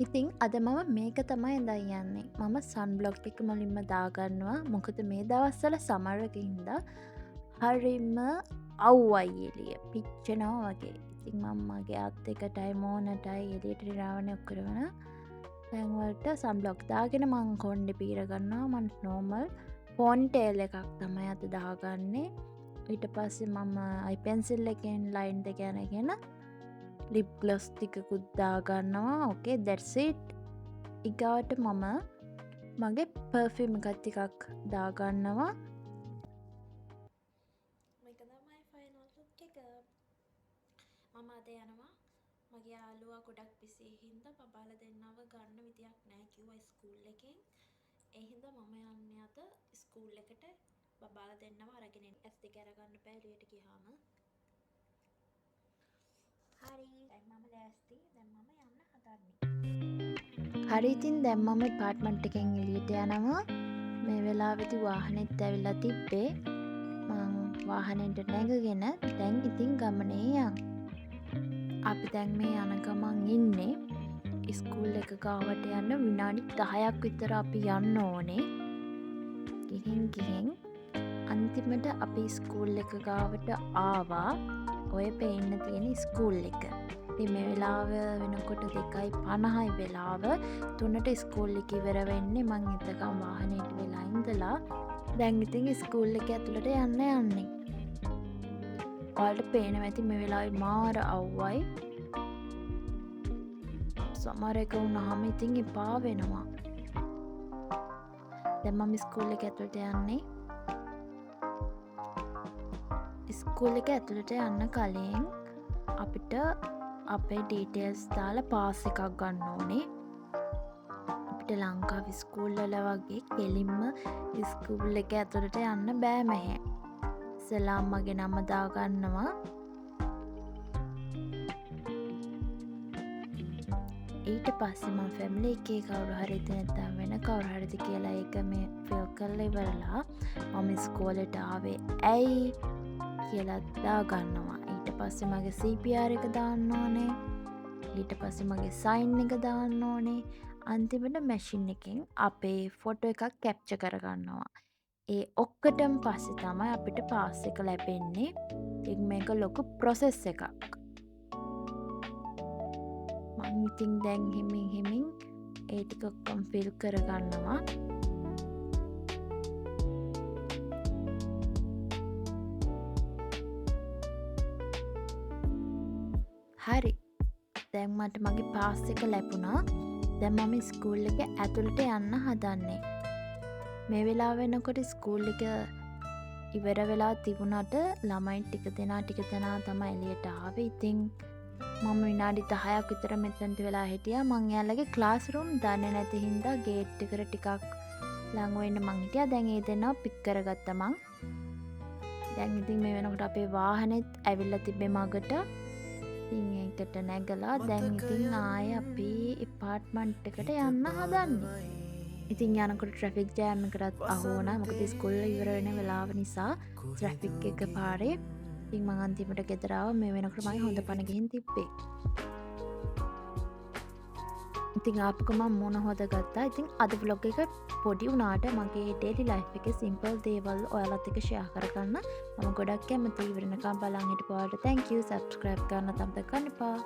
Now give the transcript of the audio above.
ඉතින් අද මම මේක තමයි දැන් යන්නේ. මම සන් බ්ලොග් එක මුලින්ම දාගන්නවා. මොකද මේ දවස්වල සමර් එකේ හින්දා හරිම අව්වයි එළිය. පිච්චෙනවා වගේ. ඉතින් මම මගේ අත් දෙකටයි මෝනටයි එළියට රාවණයක් කරවන තැන්වලට සන් බ්ලොග් දාගෙන මං කොණ්ඩේ පීර ගන්නවා. මම නෝමල් පොන්ටේල් එකක් තමයි අද දාගන්නේ. ඊට පස්සේ මම අයි පෙන්සිල් එකෙන් ලයින් දෙක යනගෙන ලිප් ග්ලොස් ටිකකුත් දාගන්නවා. Okay that's it. ඊගාට මම මගේ පර්ෆියුම් එකක් ටිකක් දාගන්නවා. මේක තමයි ෆයිනල් ලුක් එක. මම අද යනවා මගේ යාළුවා ගොඩක් බිසි හින්දා බබාලා දෙන්නව ගන්න විදියක් නැහැ කිව්වා ස්කූල් එකෙන්. ඒ හින්දා මම යන්නේ අද ස්කූල් එකට බබාලා දෙන්නව අරගෙන එන්න. ඇස් දෙක අරගන්න බෑ එළියට ගියාම. හරි දැන් මම ලෑස්ති. දැන් මම යන්න හදන්නේ. හරි ඉතින් දැන් මම ඇපාර්ට්මන්ට් එකෙන් එළියට යනවා. මේ වෙලාවෙදි වාහනේත් ඇවිල්ලා තිබ්බේ. මං වාහනේට නැගගෙන දැන් ඉතින් ගමනේ යන්. අපි දැන් මේ යන ගමන් ඉන්නේ ස්කූල් එක ගාවට යන්න විනාඩි 10ක් විතර අපි යන්න ඕනේ. ගිහින් අන්තිමට අපි ස්කූල් එක ගාවට ආවා. ඔය පේන්න තියෙන ස්කූල් එක. ඉතින් මේ වෙලාව වෙනකොට 2:50යි වෙලාව. 3ට ස්කූල් එක ඉවර වෙන්නේ. මං එතකම් වාහනේට වෙලා ඉඳලා දැන් ඉතින් ස්කූල් එක ඇතුළට යන්නේ. ඔයාලට පේනවා ඇති මේ වෙලාවේ මාර අව්වයි. සමහර එක වුණාම ඉතින් එපා වෙනවා. දැන් මම ස්කූල් එක ඇතුළට යන්නේ. ස්කූල් එක ඇතුළට යන්න කලින් අපිට අපේ ඩීටේල්ස් දාලා පාස් එකක් ගන්න ඕනේ. අපිට ලංකාවේ ස්කූල් වල වගේ කෙලින්ම ස්කූල් එක ඇතුළට යන්න බෑ මෙහෙ. ඉස්සෙල්ලා මගේ නම දාගන්නවා. ඊට පස්සේ මම ෆැමිලි එකේ කවුරු හරි නැත්නම් වෙන කවුරු හරිද කියලා ඒක මේ ෆිල් කරලා ඉවරලා මම ඉස්කෝලේට ආවේ ඇයි කියලා දාගන්නවා. ඊට පස්සේ මගේ CPR එක දාන්න ඕනේ. ඊට පස්සේ මගේ සයින් එක දාන්න ඕනේ. අන්තිමට මැෂින් එකෙන් අපේ ෆොටෝ එකක් කැප්චර් කරගන්නවා. ඒ ඔක්කොටම පස්සේ තමයි අපිට පාස් එක ලැබෙන්නේ. ඉතින් මේක ලොකු ප්‍රොසෙස් එකක්. මම ඉතින් දැන් හිමින් ඒ ටික ඔක්කොම ෆිල් කරගන්නවා. හරි. දැන් මට මගේ පාස් එක ලැබුණා. දැන් මම ස්කූල් එක ඇතුළට යන්න හදන්නේ. මේ වෙලාව වෙනකොට ස්කූල් එක ඉවර වෙලා තිබුණාට ළමයි ටික දෙනා තමයි එළියට ආවේ. ඉතින් මම විනාඩි 10ක් විතර මෙතනට වෙලා හිටියා. මං එයාලගේ ක්ලාස් රූම් දන්නේ නැති හින්දා ගේට් එකට ටිකක් ළඟ වෙන්න මං හිටියා. දැන් ඒ දෙන්නා පික් කරගත්තා මං. දැන් ඉතින් මේ වෙනකොට අපේ වාහනේත් ඇවිල්ලා තිබ්බේ මගට. ඉතින් ඒකට නැගලා දැන් ඉතින් ආයේ අපි ඇපාර්ට්මන්ට් එකට යන්න හදන්නේ. ඉතින් යනකොට ට්‍රැෆික් ජෑම් එකකටත් අහු වුණා. මොකද ස්කූල් ඉවර වෙන වෙලාව නිසා ට්‍රැෆික් එක පාරේ. ඉතින් මං අන්තිමට ගෙදර ආවා. මේ වෙනකොට මගේ හොඳ පණ ගිහින් තිබ්බේ. ඉතින් ආපු ගමන් මොන හොදගත්තා. ඉතින් අද vlog එක පොඩි වුණාට මගේ daily life එකේ simple දේවල් ඔයාලත් එක්ක share කරගන්න මම ගොඩක් කැමතියි. ඉවර වෙනකම් බලන් හිටපු ඔයාලට thank you. subscribe කරන්න අමතක කරන්න එපා.